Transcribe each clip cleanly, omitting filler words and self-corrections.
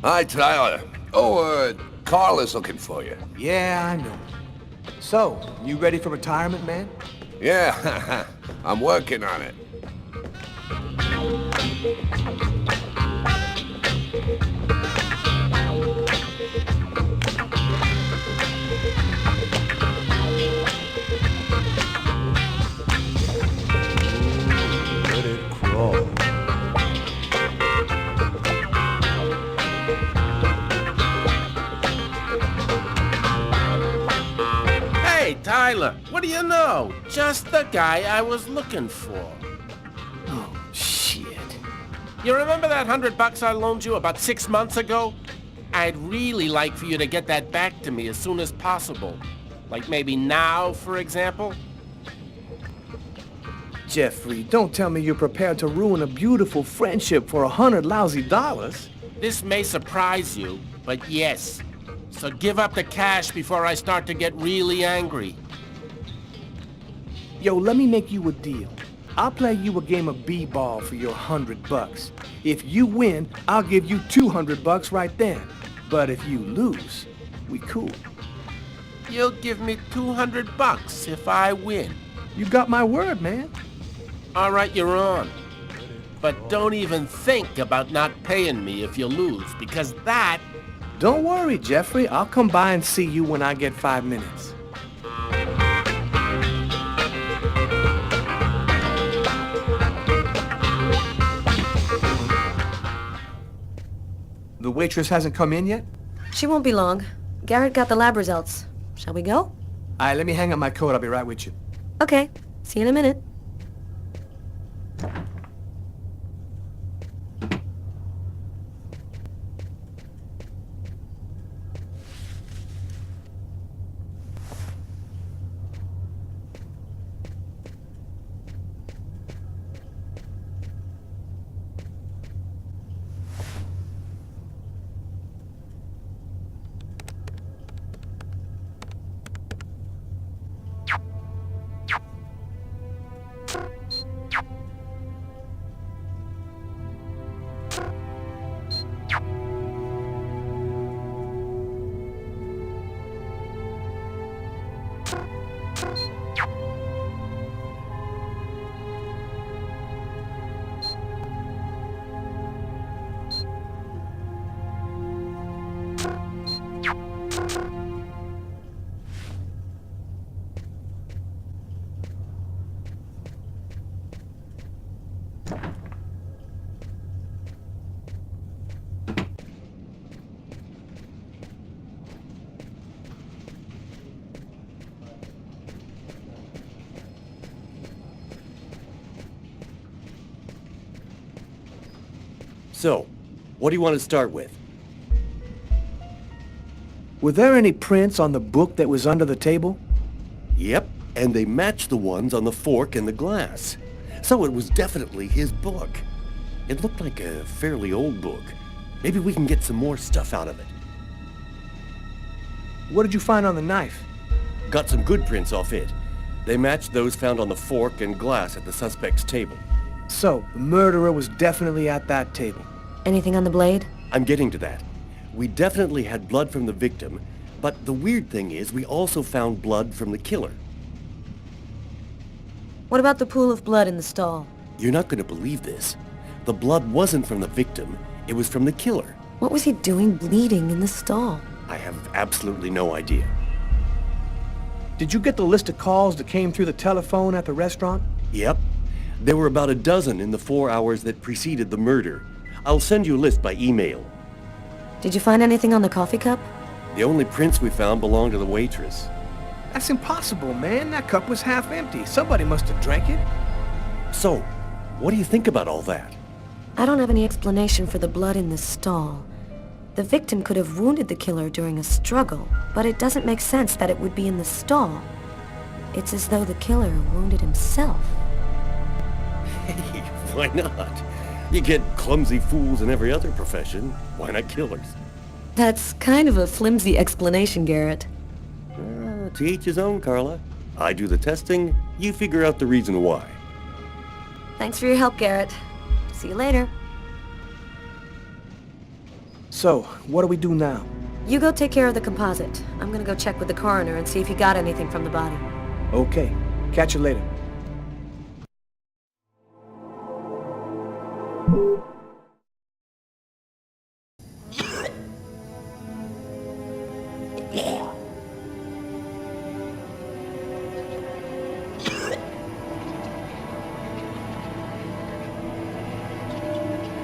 Hi, Tyler. Carl is looking for you. Yeah, I know. So, you ready for retirement, man? Yeah, I'm working on it. Let it crawl. Hey, Tyler, what do you know? Just the guy I was looking for. Oh, shit. You remember that $100 I loaned you about 6 months ago? I'd really like for you to get that back to me as soon as possible. Like maybe now, for example? Jeffrey, don't tell me you're prepared to ruin a beautiful friendship for $100 lousy. This may surprise you, but yes. So give up the cash before I start to get really angry. Yo, let me make you a deal. I'll play you a game of b-ball for your $100. If you win, I'll give you $200 right then. But if you lose, we cool. You'll give me $200 if I win. You got my word, man. All right, you're on. But don't even think about not paying me if you lose, because that... Don't worry, Jeffrey. I'll come by and see you when I get 5 minutes. The waitress hasn't come in yet? She won't be long. Garrett got the lab results. Shall we go? All right, let me hang up my coat. I'll be right with you. Okay. See you in a minute. So, what do you want to start with? Were there any prints on the book that was under the table? Yep, and they match the ones on the fork and the glass. So it was definitely his book. It looked like a fairly old book. Maybe we can get some more stuff out of it. What did you find on the knife? Got some good prints off it. They matched those found on the fork and glass at the suspect's table. So, the murderer was definitely at that table. Anything on the blade? I'm getting to that. We definitely had blood from the victim, but the weird thing is we also found blood from the killer. What about the pool of blood in the stall? You're not going to believe this. The blood wasn't from the victim, it was from the killer. What was he doing bleeding in the stall? I have absolutely no idea. Did you get the list of calls that came through the telephone at the restaurant? Yep. There were about a dozen in the 4 hours that preceded the murder. I'll send you a list by email. Did you find anything on the coffee cup? The only prints we found belonged to the waitress. That's impossible, man. That cup was half empty. Somebody must have drank it. So, what do you think about all that? I don't have any explanation for the blood in the stall. The victim could have wounded the killer during a struggle, but it doesn't make sense that it would be in the stall. It's as though the killer wounded himself. Hey, why not? You get clumsy fools in every other profession. Why not killers? That's kind of a flimsy explanation, Garrett. To each his own, Carla. I do the testing, you figure out the reason why. Thanks for your help, Garrett. See you later. So, what do we do now? You go take care of the composite. I'm gonna go check with the coroner and see if he got anything from the body. Okay. Catch you later.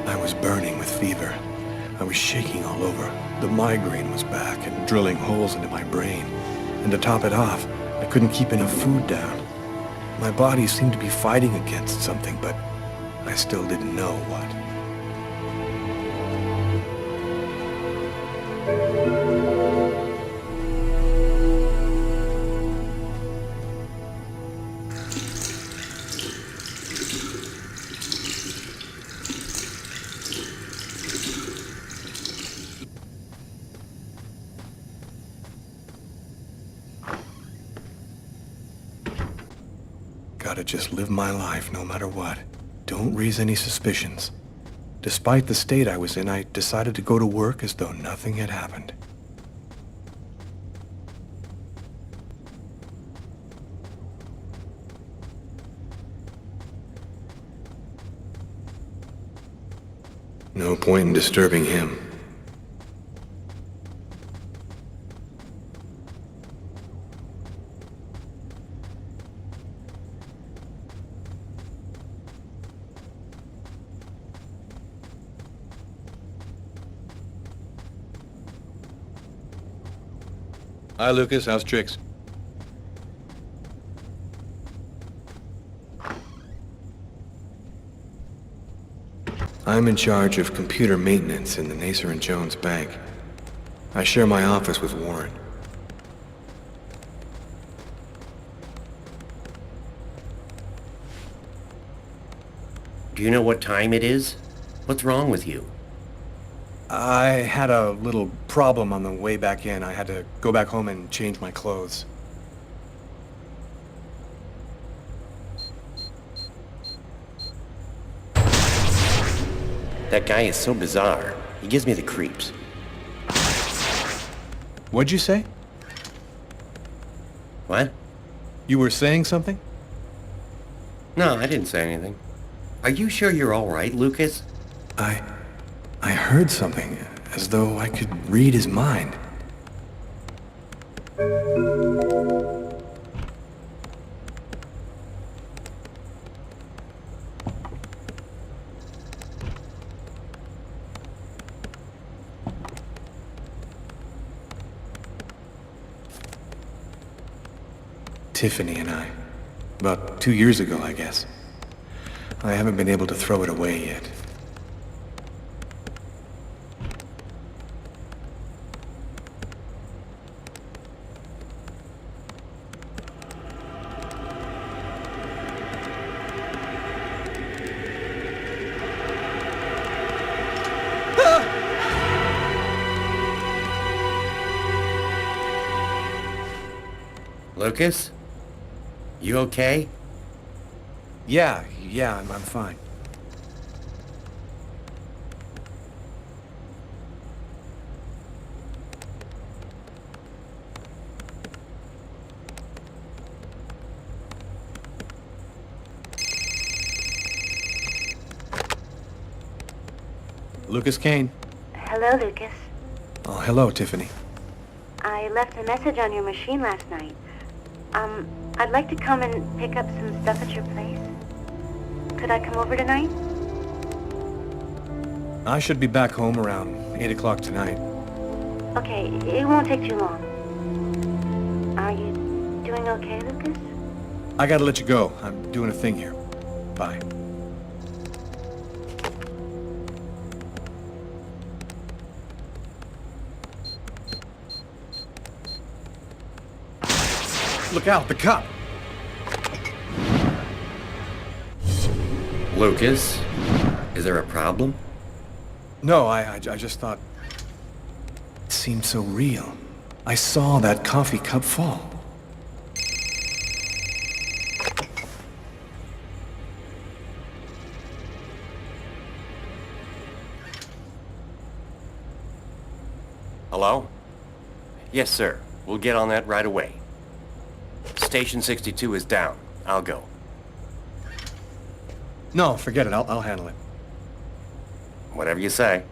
I was burning with fever. I was shaking all over. The migraine was back and drilling holes into my brain. And to top it off, I couldn't keep enough food down. My body seemed to be fighting against something, but I still didn't know what. Gotta just live my life no matter what. Don't raise any suspicions. Despite the state I was in, I decided to go to work as though nothing had happened. No point in disturbing him. Hi, Lucas. How's tricks? I'm in charge of computer maintenance in the Nacer & Jones Bank. I share my office with Warren. Do you know what time it is? What's wrong with you? I had a little problem on the way back in. I had to go back home and change my clothes. That guy is so bizarre. He gives me the creeps. What'd you say? What? You were saying something? No, I didn't say anything. Are you sure you're all right, Lucas? I heard something, as though I could read his mind. Tiffany and I. About 2 years ago, I guess. I haven't been able to throw it away yet. Lucas? You okay? Yeah, I'm fine. Lucas Kane. Hello, Lucas. Oh, hello, Tiffany. I left a message on your machine last night. I'd like to come and pick up some stuff at your place. Could I come over tonight? I should be back home around 8 o'clock tonight. Okay, it won't take too long. Are you doing okay, Lucas? I gotta let you go. I'm doing a thing here. Bye. Look out, the cop! Lucas? Is there a problem? No, I just thought... It seemed so real. I saw that coffee cup fall. Yes, sir. We'll get on that right away. Station 62 is down. I'll go. No, forget it. I'll handle it. Whatever you say.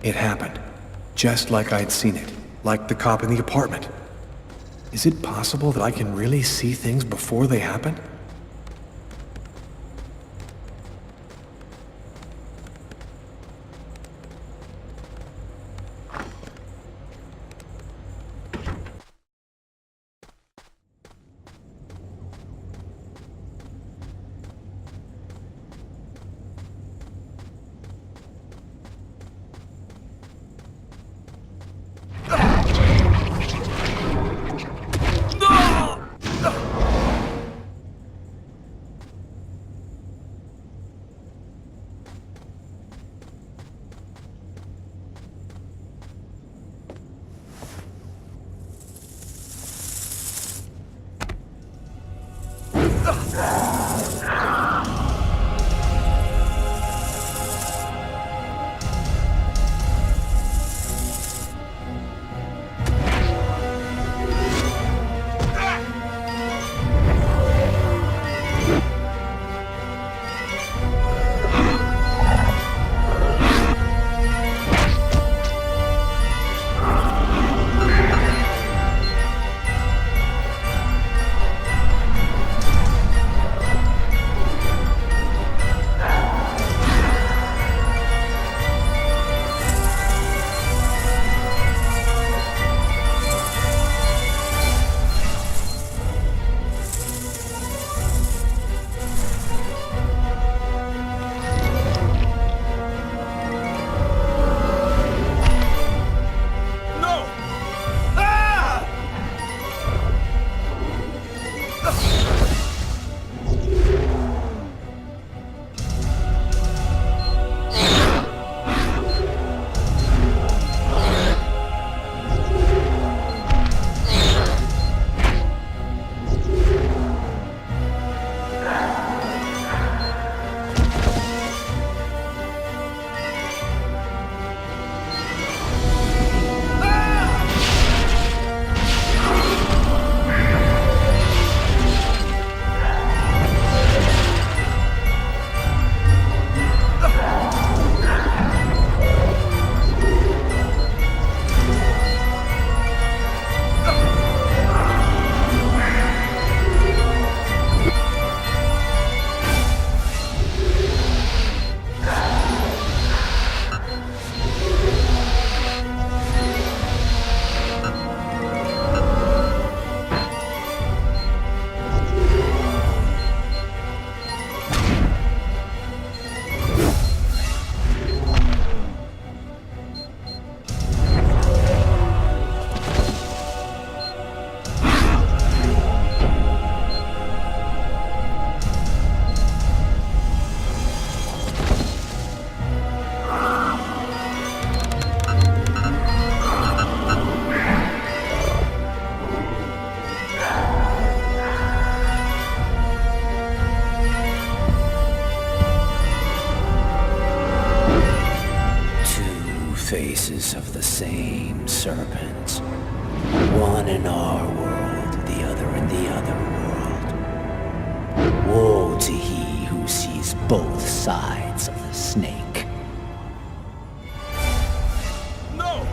It happened. Just like I'd seen it. Like the cop in the apartment. Is it possible that I can really see things before they happen? Faces of the same serpent. One in our world, the other in the other world. Woe to he who sees both sides of the snake. No!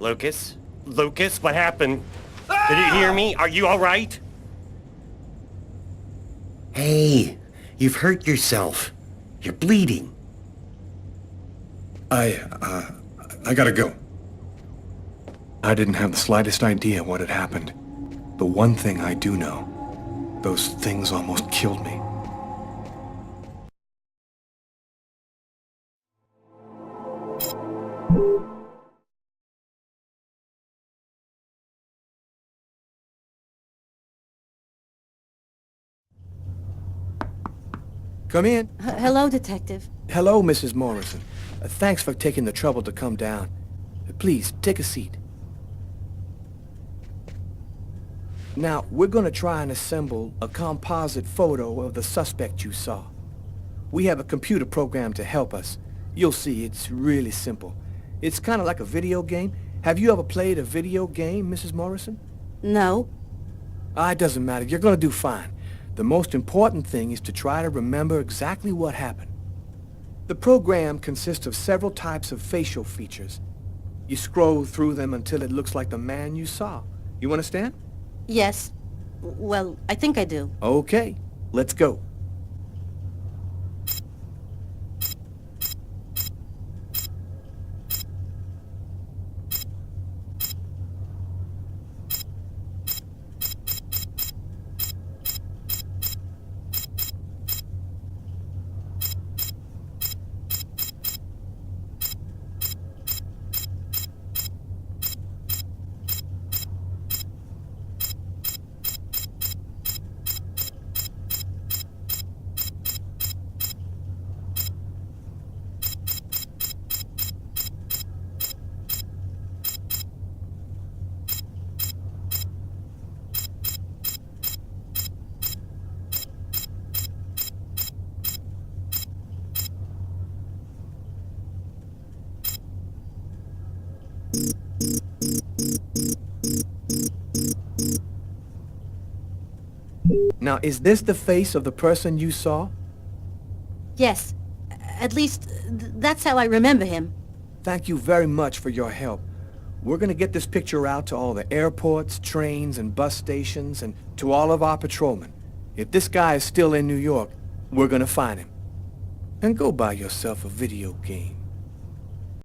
Lucas? Lucas, what happened? Did you hear me? Are you all right? Hey, you've hurt yourself. You're bleeding. I gotta go. I didn't have the slightest idea what had happened. The one thing I do know, those things almost killed me. Come in. Hello, Detective. Hello, Mrs. Morrison. Thanks for taking the trouble to come down. Please, take a seat. Now, we're gonna try and assemble a composite photo of the suspect you saw. We have a computer program to help us. You'll see, it's really simple. It's kind of like a video game. Have you ever played a video game, Mrs. Morrison? No. It doesn't matter. You're gonna do fine. The most important thing is to try to remember exactly what happened. The program consists of several types of facial features. You scroll through them until it looks like the man you saw. You understand? Yes. Well, I think I do. Okay, let's go. Now, is this the face of the person you saw? Yes. At least, that's how I remember him. Thank you very much for your help. We're gonna get this picture out to all the airports, trains, and bus stations, and to all of our patrolmen. If this guy is still in New York, we're gonna find him. And go buy yourself a video game.